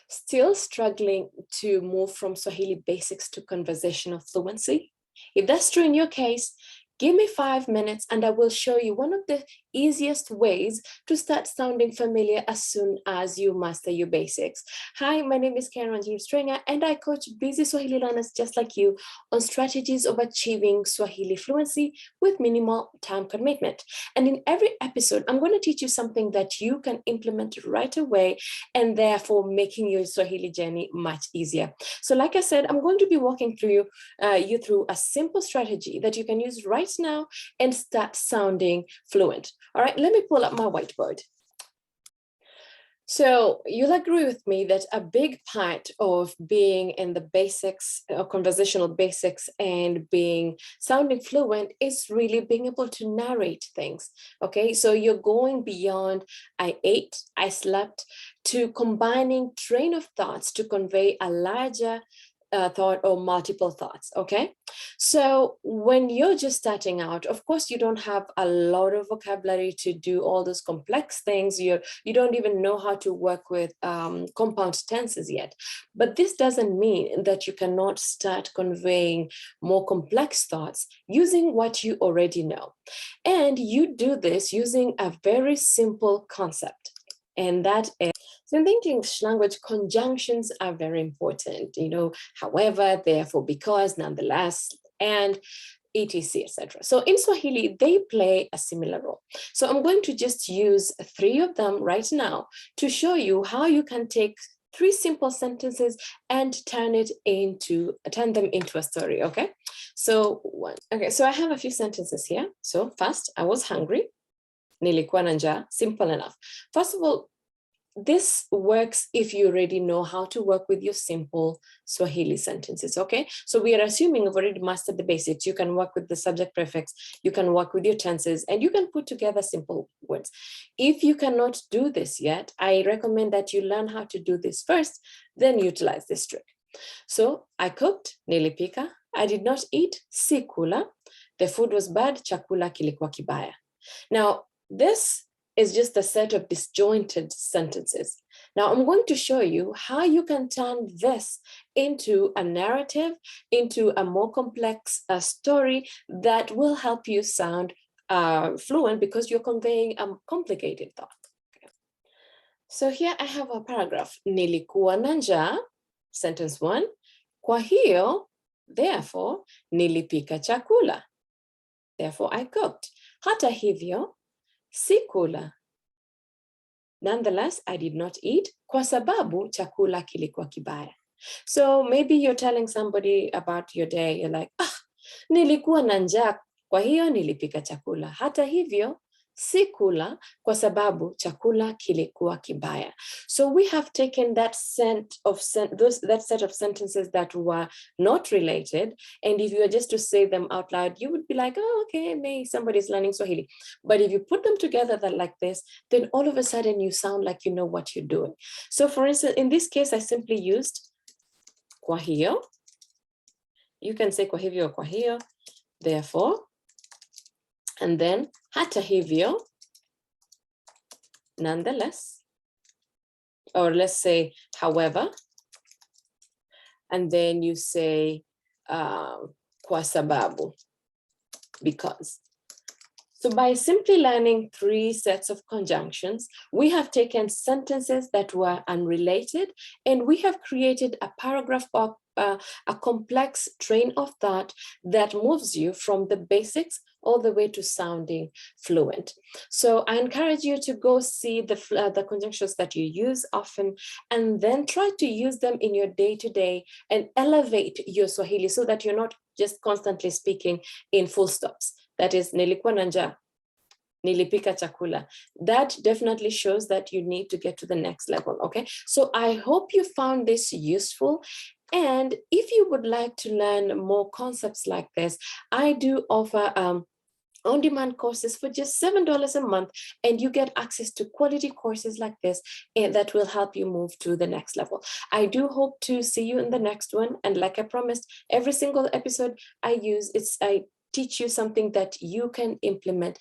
Still struggling to move from Swahili basics to conversational fluency? If that's true in your case, give me 5 minutes and I will show you one of the easiest ways to start sounding familiar as soon as you master your basics. Hi, my name is Karen Wanjiru Stringer and I coach busy Swahili learners just like you on strategies of achieving Swahili fluency with minimal time commitment. And in every episode, I'm going to teach you something that you can implement right away and therefore making your Swahili journey much easier. So like I said, I'm going to be walking through you through a simple strategy that you can use right now and start sounding fluent. All right, let me pull up my whiteboard. So you'll agree with me that a big part of being in the basics, conversational basics, and being sounding fluent is really being able to narrate things. Okay, so you're going beyond I ate, I slept, to combining train of thoughts to convey a larger thought or multiple thoughts. Okay, so when you're just starting out, of course you don't have a lot of vocabulary to do all those complex things. You don't even know how to work with compound tenses yet, but this doesn't mean that you cannot start conveying more complex thoughts using what you already know. And you do this using a very simple concept, and that is, so in the English language, conjunctions are very important, however, therefore, because, nonetheless, and etc, etc. So in Swahili, they play a similar role. So I'm going to just use 3 of them right now to show you how you can take 3 simple sentences and turn them into a story, okay? So so I have a few sentences here. So first, I was hungry. Nilikuwa na njaa. Simple enough. First of all, this works if you already know how to work with your simple Swahili sentences, okay? So we are assuming you've already mastered the basics. You can work with the subject prefix, you can work with your tenses, and you can put together simple words. If you cannot do this yet, I recommend that you learn how to do this first, then utilize this trick. So I cooked, nilipika. I did not eat, sikula. The food was bad, chakula kilikuwa kibaya. Now, this is just a set of disjointed sentences. Now I'm going to show you how you can turn this into a narrative, into a more complex story that will help you sound fluent because you're conveying a complicated thought. Okay. So here I have a paragraph. Nilikuwa na njaa, sentence 1. Kwa hiyo, therefore, nilipika chakula. Therefore, I cooked. Hata hivyo, sikula. Nonetheless, I did not eat kwa sababu chakula kilikuwa kibaya. So maybe you're telling somebody about your day. You're like, nilikuwa na njaa, kwa hiyo nilipika chakula. Hata hivyo, sikula kwa sababu chakula kilikuwa kibaya. So we have taken that set of sentences that were not related, and if you were just to say them out loud, you would be like, oh, okay, maybe somebody's learning Swahili. But if you put them together like this, then all of a sudden you sound like you know what you're doing. So for instance, in this case, I simply used kwa hiyo. You can say kwa hivyo or kwa hiyo, therefore, and then hata hivyo, nonetheless, or let's say however, and then you say kwa sababu, because. So by simply learning 3 sets of conjunctions, we have taken sentences that were unrelated and we have created a paragraph of a complex train of thought that moves you from the basics all the way to sounding fluent. So I encourage you to go see the conjunctions that you use often and then try to use them in your day-to-day and elevate your Swahili so that you're not just constantly speaking in full stops. That is, nilikuwa na njaa, nilipika chakula. That definitely shows that you need to get to the next level, okay? So I hope you found this useful. And if you would like to learn more concepts like this, I do offer on-demand courses for just $7 a month, and you get access to quality courses like this that will help you move to the next level. I do hope to see you in the next one. And like I promised, every single episode I teach you something that you can implement